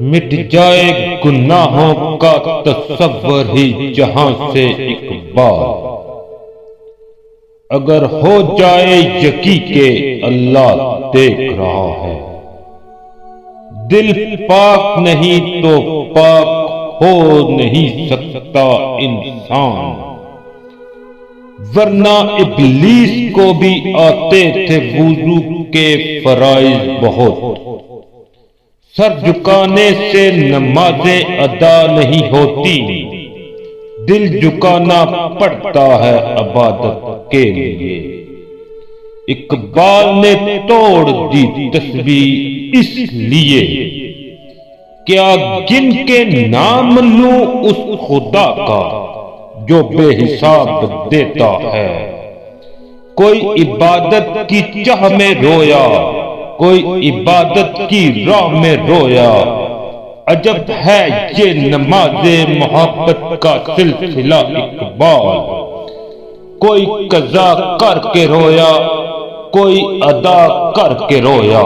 مٹ جائے گناہوں کا تصور ہی جہاں سے اقبال، اگر ہو جائے یقین کہ اللہ دیکھ رہا ہے۔ دل پاک نہیں تو پاک ہو نہیں سکتا انسان، ورنہ ابلیس کو بھی آتے تھے وضو کے فرائض بہت، سر جھکانے سے نمازیں ادا نہیں ہوتی، دل جھکانا پڑتا ہے عبادت کے لیے۔ اقبال نے توڑ دی تسبیح اس لیے، کیا گن کے نام لوں اس خدا کا جو بے حساب دیتا ہے۔ کوئی عبادت کی چاہ میں رویا، کوئی عبادت کی راہ میں رویا، عجب ہے یہ نماز محبت کا سلسلہ اقبال، کوئی قضا کر کے رویا، کوئی ادا کر کے رویا۔